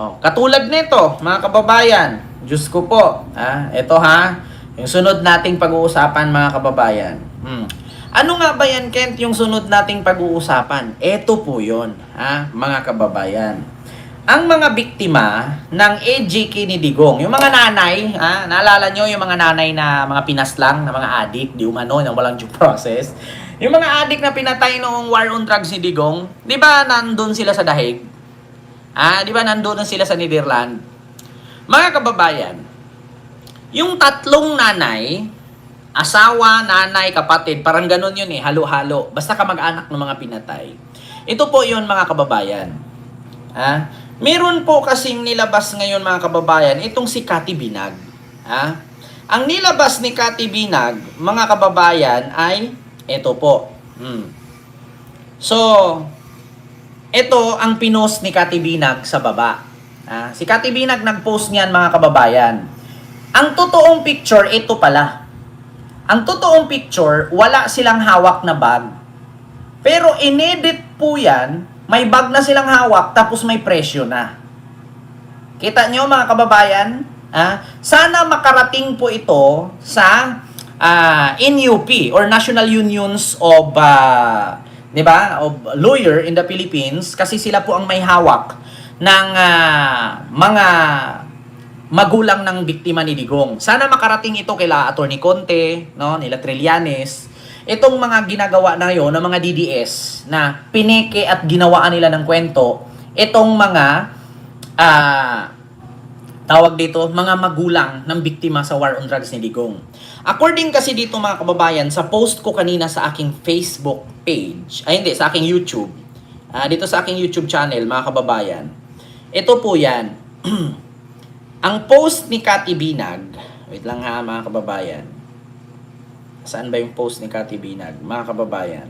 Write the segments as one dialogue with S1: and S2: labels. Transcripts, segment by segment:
S1: Oh, katulad nito, mga kababayan. Diyos ko po. Ito ha. Yung sunod nating pag-uusapan, mga kababayan. Ano nga ba yan, Kent, yung sunod nating pag-uusapan? Ito po yun, mga kababayan. Ang mga biktima ng AJK ni Digong, yung mga nanay, naalala nyo yung mga nanay na mga pinaslang, na mga adik, di umano, na walang due process. Yung mga adik na pinatay noong war on drugs ni Digong, di ba nandun sila sa dahig? Di ba nandun sila sa Netherlands? Mga kababayan, yung tatlong nanay, asawa, nanay, kapatid, parang ganun yun halo-halo. Basta kamag-anak ng mga pinatay. Ito po yun, mga kababayan. Meron po kasing nilabas ngayon, mga kababayan, itong si Cathy Binag. Ang nilabas ni Cathy Binag, mga kababayan, ay ito po. So, ito ang pinost ni Cathy Binag sa baba. Si Cathy Binag nag-post niyan, mga kababayan. Ang totoong picture, ito pala. Ang totoong picture, wala silang hawak na bag. Pero inedit po yan, may bag na silang hawak, tapos may presyo na. Kita nyo, mga kababayan? Sana makarating po ito sa NUP, or National Unions of, of Lawyer in the Philippines, kasi sila po ang may hawak ng mga magulang ng biktima ni Digong. Sana makarating ito kila Attorney Conte, nila Trillanes, itong mga ginagawa na yon ng mga DDS na pineke at ginawaan nila ng kwento, itong mga tawag dito, mga magulang ng biktima sa war on drugs ni Digong. According kasi dito, mga kababayan, sa post ko kanina sa aking Facebook page, sa aking YouTube, dito sa aking YouTube channel, mga kababayan, ito po yan. Ang post ni Cathy Binag, wait lang mga kababayan. Saan ba yung post ni Cathy Binag, mga kababayan?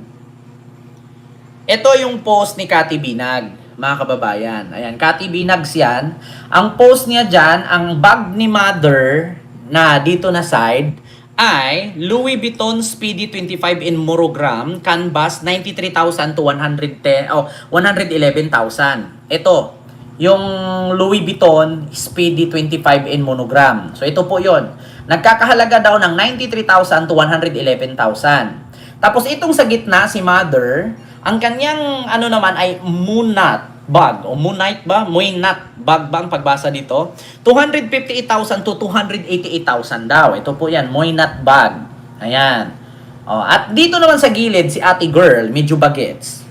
S1: Ito yung post ni Cathy Binag, mga kababayan. Ayan, Cathy Binag yan. Ang post niya dyan, ang bag ni mother na dito na side ay Louis Vuitton Speedy 25 in monogram, canvas 93,000 to 111,000. Ito, yung Louis Vuitton Speedy 25 in monogram. So ito po yon. Nagkakahalaga daw ng 93,000 to 111,000. Tapos itong sa gitna, si mother, ang kanyang naman ay Moonat bag. O Moonite ba? Moonat bag ba ang pagbasa dito? 258,000 to 288,000 daw. Ito po yan, Moonat bag. Ayan. At dito naman sa gilid, si ate girl, medyo bagets.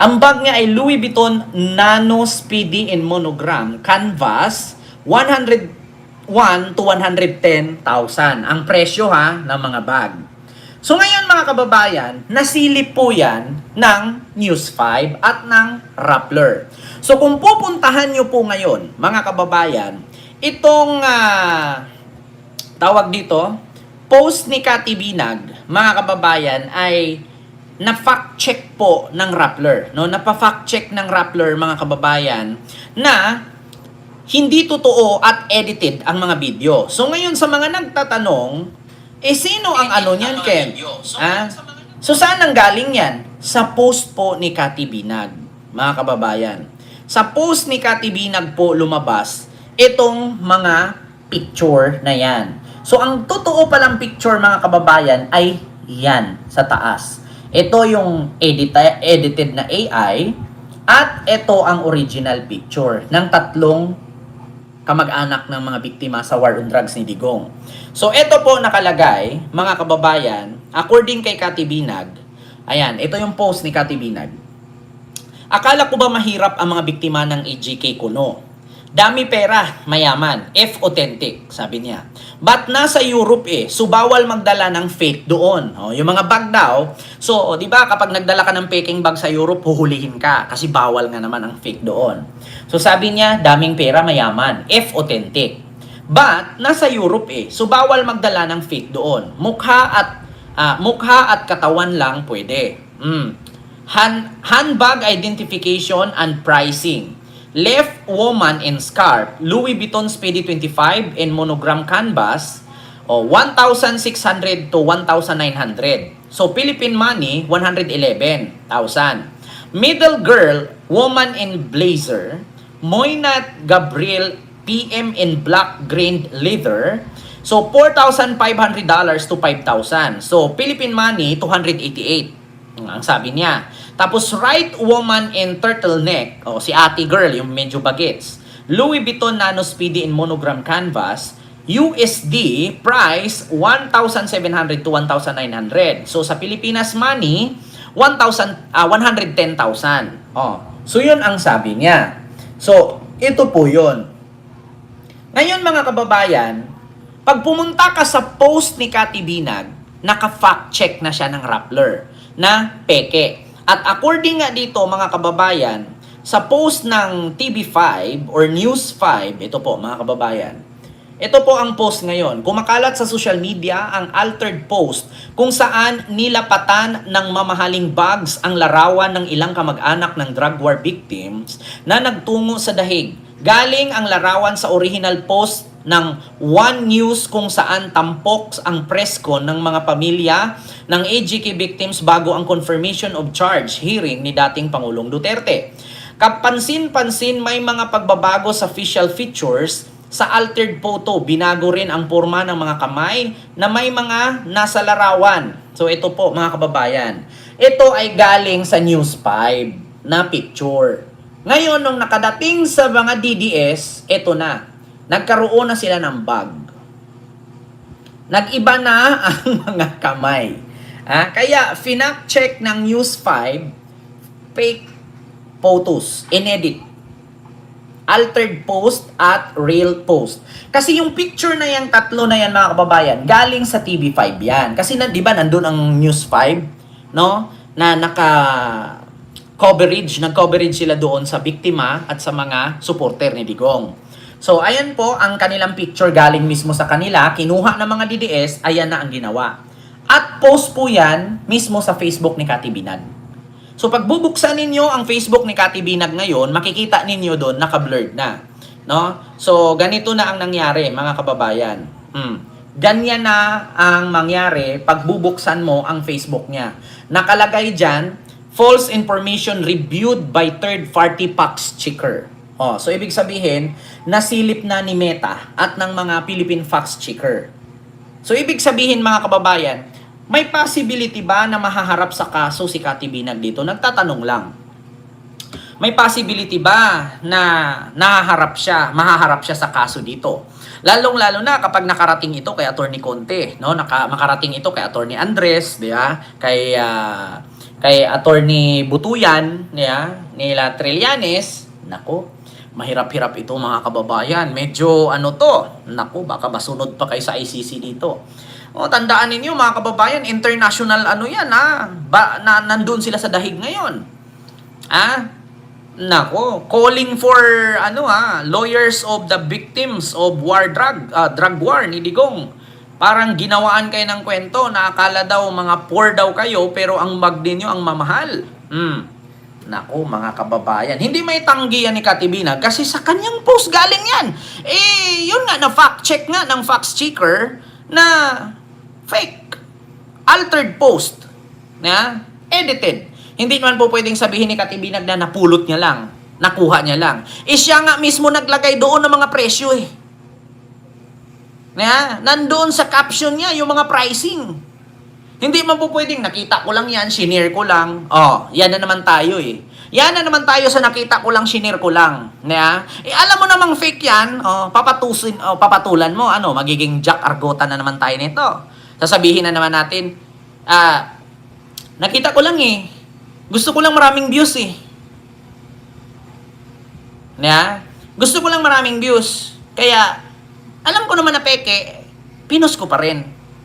S1: Ang bag niya ay Louis Vuitton Nano Speedy in monogram, canvas, 101 to 110,000. Ang presyo ng mga bag. So ngayon, mga kababayan, nasilip po yan ng News 5 at ng Rappler. So kung pupuntahan nyo po ngayon, mga kababayan, itong tawag dito, post ni Cathy Binag, mga kababayan, ay na-fact check po ng Rappler, Napa-fact check ng Rappler, mga kababayan, na hindi totoo at edited ang mga video. So ngayon, sa mga nagtatanong, sino ang niyan, Ken? So saan ang galing yan? Sa post po ni Cathy Binag, mga kababayan. Sa post ni Cathy Binag po lumabas itong mga picture na yan. So ang totoo palang picture, mga kababayan, ay yan sa taas. Ito yung edited na AI at ito ang original picture ng tatlong kamag-anak ng mga biktima sa war on drugs ni Digong. So ito po nakalagay, mga kababayan, according kay Cathy Binag, ayan, ito yung post ni Cathy Binag. Akala ko ba mahirap ang mga biktima ng AJK Kuno? Dami pera, mayaman, F authentic, sabi niya. But nasa Europe so bawal magdala ng fake doon. Yung mga bag daw, so di ba kapag nagdala ka ng faking bag sa Europe, huhulihin ka kasi bawal nga naman ang fake doon. So sabi niya, daming pera, mayaman, F authentic. But nasa Europe so bawal magdala ng fake doon. Mukha at katawan lang pwede. Handbag identification and pricing. Left woman in scarf, Louis Vuitton Speedy 25 in monogram canvas, 1,600 to 1,900. So Philippine money, 111,000. Middle girl, woman in blazer, Moynat Gabriel PM in black grained leather. So, $4,500 to 5,000. So, Philippine money, 288. Ang sabi niya. Tapos, right woman in turtleneck. O, si ate girl, yung medyo bagets. Louis Vuitton Nano Speedy in monogram canvas. USD price, 1,700 to 1,900. So, sa Pilipinas money, 110,000. Oh. So, yun ang sabi niya. So, ito po yun. Ngayon, mga kababayan, pag pumunta ka sa post ni Cathy Binag, naka-fact check na siya ng Rappler na peke. At according nga dito, mga kababayan, sa post ng TV5 or News 5, ito po mga kababayan, ito po ang post ngayon. Kumakalat sa social media ang altered post kung saan nilapatan ng mamahaling bags ang larawan ng ilang kamag-anak ng drug war victims na nagtungo sa dahig. Galing ang larawan sa original post ng One News kung saan tampok ang presko ng mga pamilya ng AGK victims bago ang confirmation of charge hearing ni dating Pangulong Duterte. Kapansin-pansin may mga pagbabago sa facial features sa altered photo. Binago rin ang porma ng mga kamay na may mga nasa larawan. So ito po mga kababayan. Ito ay galing sa News 5 na picture. Ngayon, nung nakadating sa mga DDS, ito na. Nagkaroon na sila ng bag. Nag-iba na ang mga kamay. Kaya, finact check ng News 5, fake photos, inedit. Altered post at real post. Kasi yung picture na yan, tatlo na yan mga kababayan, galing sa TV5 yan. Kasi di ba nandun ang News 5, no? Na nag-coverage sila doon sa biktima at sa mga supporter ni Digong. So, ayan po ang kanilang picture galing mismo sa kanila, kinuha ng mga DDS, ayan na ang ginawa. At post po yan mismo sa Facebook ni Cathy Binag. So, pag bubuksan ninyo ang Facebook ni Cathy Binag ngayon, makikita ninyo doon, naka-blurred na. No? So, ganito na ang nangyari, mga kababayan. Ganyan na ang mangyari pag bubuksan mo ang Facebook niya. Nakalagay dyan, false information reviewed by third-party fact checker. So, ibig sabihin, nasilip na ni Meta at ng mga Philippine fact checker. So, ibig sabihin, mga kababayan, may possibility ba na mahaharap sa kaso si Cathy Binag dito? Nagtatanong lang. May possibility ba na mahaharap siya sa kaso dito? Lalong-lalo na kapag nakarating ito kay Attorney Conte, no? Makarating ito kay Attorney Andres, di ba? Kay Attorney Butuyan, nila Trillanes. Nako, mahirap-hirap ito mga kababayan. Medyo nako, baka masunod pa kayo sa ICC dito. Tandaan ninyo mga kababayan, international yan nandun sila sa dahig ngayon. Nako, calling for lawyers of the victims of drug war ni Digong. Parang ginawaan kayo ng kwento na akala daw mga poor daw kayo pero ang bag ninyo ang mamahal. Nako mga kababayan, hindi may tanggi yan ni Cathy Binag kasi sa kanyang post galing yan. Yun nga, na fact check nga ng fact checker na fake, altered post, edited. Hindi naman po pwedeng sabihin ni Cathy Binag na napulot niya lang, nakuha niya lang. Siya nga mismo naglagay doon ng mga presyo nandoon sa caption niya yung mga pricing. Hindi man po pwedeng nakita ko lang yan, shinare ko lang. Yan na naman tayo Yan na naman tayo sa nakita ko lang, shinare ko lang. Alam mo namang fake yan, papatulan mo, magiging Jack Argota na naman tayo nito. Sasabihin na naman natin, nakita ko lang gusto ko lang maraming views gusto ko lang maraming views. Kaya, alam ko naman na peke, pinost ko pa rin.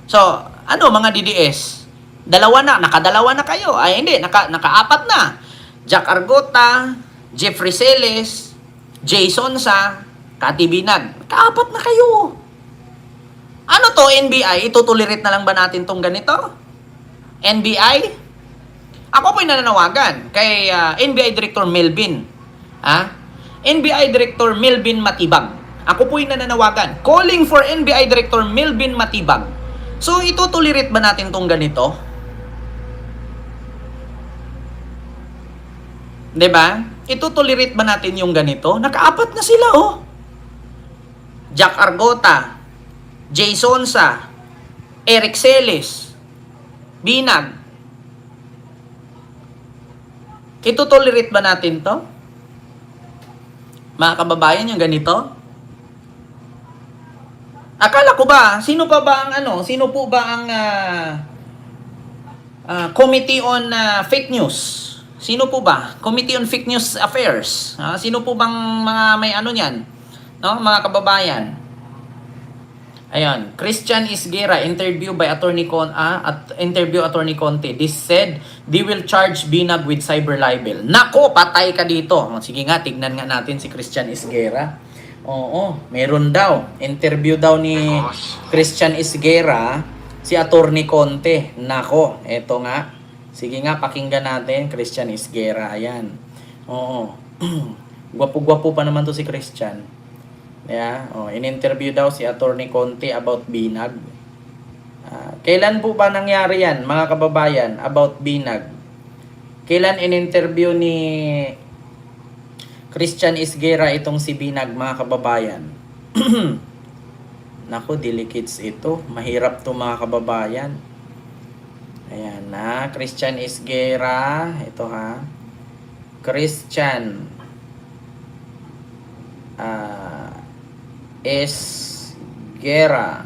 S1: So, mga DDS? Nakadalawa na kayo. Hindi, nakaapat na. Jack Argota, Jeffrey Celes, Jason Sa, Cathy Binag. Kaapat na kayo. NBI? Itutulirit na lang ba natin tong ganito? NBI? Ako po'y nananawagan kay NBI Director Melvin. NBI Director Melvin Matibag. Ako po'y nananawagan. Calling for NBI Director Melvin Matibag. So, itutulirit ba natin tong ganito? 'Di ba? Itutolerate ba natin yung ganito? Nakaapat na sila, oh. Jack Argota, Jay Sonsa, Eric Celes, Binag. Itutolerate ba natin to? Mga kababayan, yung ganito? Akala ko ba, sino pa ba ang sino po ba ang Committee on Fake News? Sino po ba? Committee on Fake News Affairs. Sino po bang mga may niyan? No, mga kababayan. Ayan, Christian Isguera, interview Attorney Conte. This said, they will charge Binag with cyber libel. Nako, patay ka dito. Sige nga, tignan nga natin si Christian Isguera. Oo, meron daw. Interview daw ni Christian Isguera si Attorney Conte. Nako, eto nga. Sige nga, pakinggan natin Christian Isguera. Ayan. Oo. Gwapo-gwapo pa naman to si Christian. Yeah, in-interview daw si Attorney Conte about Binag. Kailan po ba nangyari yan, mga kababayan, about Binag? Kailan in-interview ni Christian Isguera itong si Binag, mga kababayan? Naku, delicates ito. Mahirap to, mga kababayan. Ayan na, Christian Isguera. Ito ha. Christian Isguera.